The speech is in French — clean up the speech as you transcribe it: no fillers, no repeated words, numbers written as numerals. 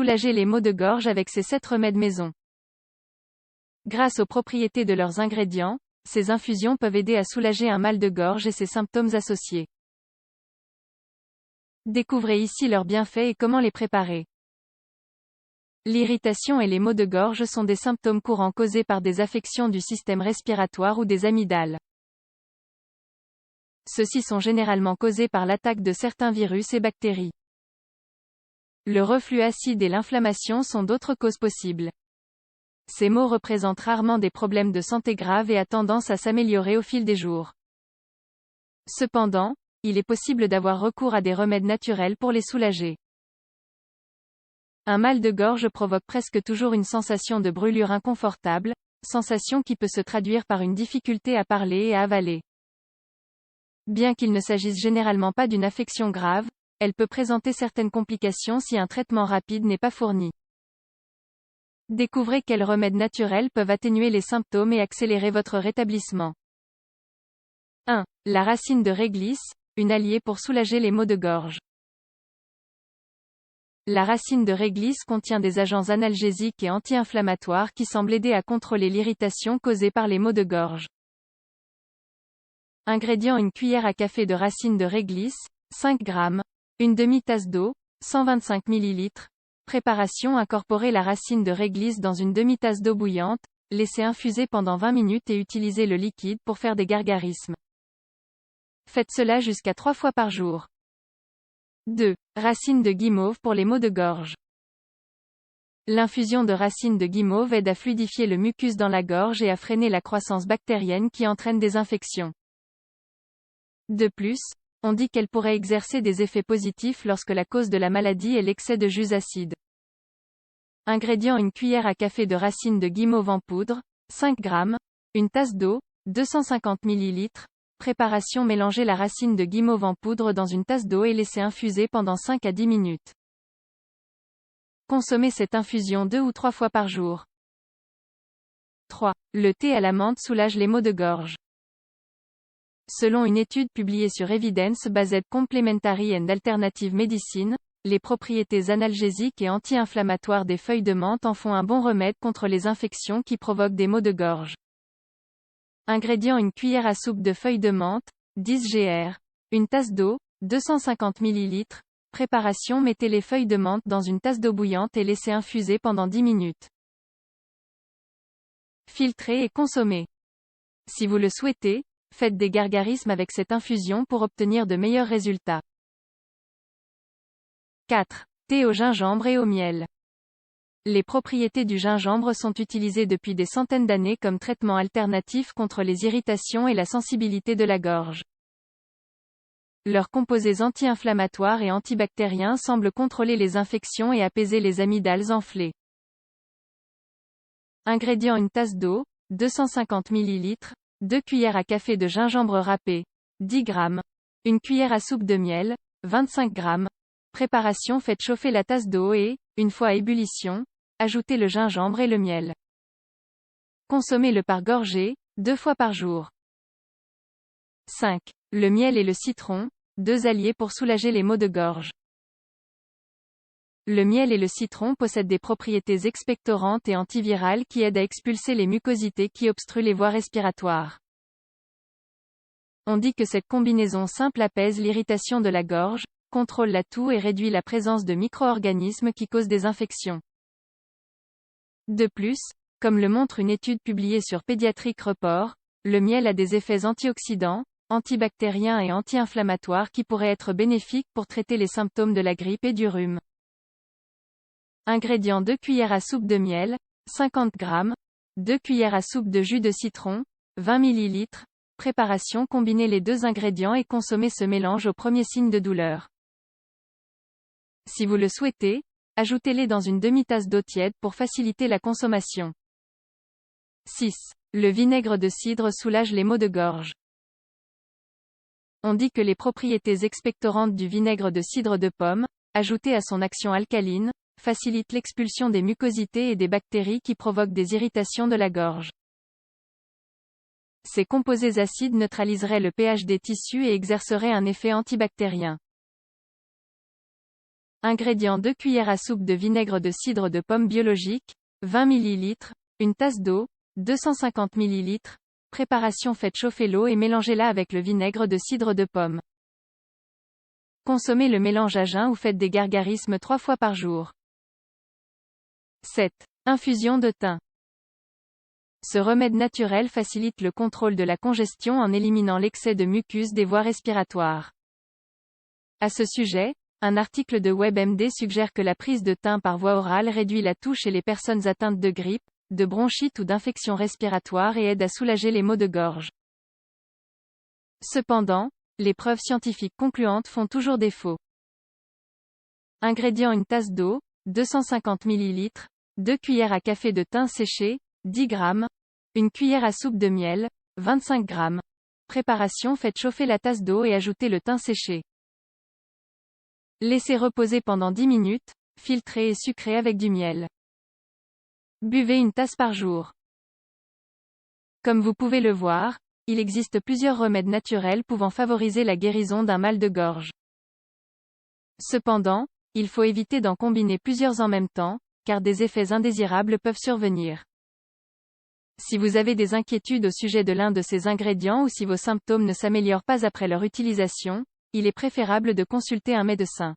Soulager les maux de gorge avec ces 7 remèdes maison. Grâce aux propriétés de leurs ingrédients, ces infusions peuvent aider à soulager un mal de gorge et ses symptômes associés. Découvrez ici leurs bienfaits et comment les préparer. L'irritation et les maux de gorge sont des symptômes courants causés par des affections du système respiratoire ou des amygdales. Ceux-ci sont généralement causés par l'attaque de certains virus et bactéries. Le reflux acide et l'inflammation sont d'autres causes possibles. Ces maux représentent rarement des problèmes de santé graves et a tendance à s'améliorer au fil des jours. Cependant, il est possible d'avoir recours à des remèdes naturels pour les soulager. Un mal de gorge provoque presque toujours une sensation de brûlure inconfortable, sensation qui peut se traduire par une difficulté à parler et à avaler. Bien qu'il ne s'agisse généralement pas d'une affection grave, elle peut présenter certaines complications si un traitement rapide n'est pas fourni. Découvrez quels remèdes naturels peuvent atténuer les symptômes et accélérer votre rétablissement. 1. La racine de réglisse, une alliée pour soulager les maux de gorge. La racine de réglisse contient des agents analgésiques et anti-inflammatoires qui semblent aider à contrôler l'irritation causée par les maux de gorge. Ingrédients: une cuillère à café de racine de réglisse, 5 g, une demi-tasse d'eau, 125 ml. Préparation: incorporer la racine de réglisse dans une demi-tasse d'eau bouillante, laisser infuser pendant 20 minutes et utiliser le liquide pour faire des gargarismes. Faites cela jusqu'à 3 fois par jour. 2. Racine de guimauve pour les maux de gorge. L'infusion de racine de guimauve aide à fluidifier le mucus dans la gorge et à freiner la croissance bactérienne qui entraîne des infections. De plus, on dit qu'elle pourrait exercer des effets positifs lorsque la cause de la maladie est l'excès de jus acides. Ingrédients: une cuillère à café de racine de guimauve en poudre, 5 g, une tasse d'eau, 250 ml. Préparation: mélanger la racine de guimauve en poudre dans une tasse d'eau et laisser infuser pendant 5 à 10 minutes. Consommez cette infusion 2 ou 3 fois par jour. 3. Le thé à la menthe soulage les maux de gorge. Selon une étude publiée sur Evidence-Based Complementary and Alternative Medicine, les propriétés analgésiques et anti-inflammatoires des feuilles de menthe en font un bon remède contre les infections qui provoquent des maux de gorge. Ingrédients: une cuillère à soupe de feuilles de menthe, 10 g, une tasse d'eau, 250 ml. Préparation: mettez les feuilles de menthe dans une tasse d'eau bouillante et laissez infuser pendant 10 minutes. Filtrez et consommez. Si vous le souhaitez, faites des gargarismes avec cette infusion pour obtenir de meilleurs résultats. 4. Thé au gingembre et au miel. Les propriétés du gingembre sont utilisées depuis des centaines d'années comme traitement alternatif contre les irritations et la sensibilité de la gorge. Leurs composés anti-inflammatoires et antibactériens semblent contrôler les infections et apaiser les amygdales enflées. Ingrédients: une tasse d'eau, 250 ml, 2 cuillères à café de gingembre râpé, 10 g, une cuillère à soupe de miel, 25 g. Préparation: faites chauffer la tasse d'eau et, une fois à ébullition, ajoutez le gingembre et le miel. Consommez-le par gorgées, 2 fois par jour. 5. Le miel et le citron, 2 alliés pour soulager les maux de gorge. Le miel et le citron possèdent des propriétés expectorantes et antivirales qui aident à expulser les mucosités qui obstruent les voies respiratoires. On dit que cette combinaison simple apaise l'irritation de la gorge, contrôle la toux et réduit la présence de micro-organismes qui causent des infections. De plus, comme le montre une étude publiée sur Pediatric Report, le miel a des effets antioxydants, antibactériens et anti-inflammatoires qui pourraient être bénéfiques pour traiter les symptômes de la grippe et du rhume. Ingrédients: 2 cuillères à soupe de miel, 50 g, 2 cuillères à soupe de jus de citron, 20 ml. Préparation: combinez les 2 ingrédients et consommez ce mélange au premier signe de douleur. Si vous le souhaitez, ajoutez-les dans une demi-tasse d'eau tiède pour faciliter la consommation. 6. Le vinaigre de cidre soulage les maux de gorge. On dit que les propriétés expectorantes du vinaigre de cidre de pomme, ajoutées à son action alcaline, facilitent l'expulsion des mucosités et des bactéries qui provoquent des irritations de la gorge. Ces composés acides neutraliseraient le pH des tissus et exerceraient un effet antibactérien. Ingrédients: 2 cuillères à soupe de vinaigre de cidre de pomme biologique, 20 ml, une tasse d'eau, 250 ml. Préparation: faites chauffer l'eau et mélangez-la avec le vinaigre de cidre de pomme. Consommez le mélange à jeun ou faites des gargarismes 3 fois par jour. 7. Infusion de thym. Ce remède naturel facilite le contrôle de la congestion en éliminant l'excès de mucus des voies respiratoires. À ce sujet, un article de WebMD suggère que la prise de thym par voie orale réduit la toux chez les personnes atteintes de grippe, de bronchite ou d'infections respiratoires et aide à soulager les maux de gorge. Cependant, les preuves scientifiques concluantes font toujours défaut. Ingrédients: une tasse d'eau, 250 ml, 2 cuillères à café de thym séché, 10 g, une cuillère à soupe de miel, 25 g. Préparation: faites chauffer la tasse d'eau et ajoutez le thym séché. Laissez reposer pendant 10 minutes, filtrez et sucrez avec du miel. Buvez une tasse par jour. Comme vous pouvez le voir, il existe plusieurs remèdes naturels pouvant favoriser la guérison d'un mal de gorge. Cependant, il faut éviter d'en combiner plusieurs en même temps, car des effets indésirables peuvent survenir. Si vous avez des inquiétudes au sujet de l'un de ces ingrédients ou si vos symptômes ne s'améliorent pas après leur utilisation, il est préférable de consulter un médecin.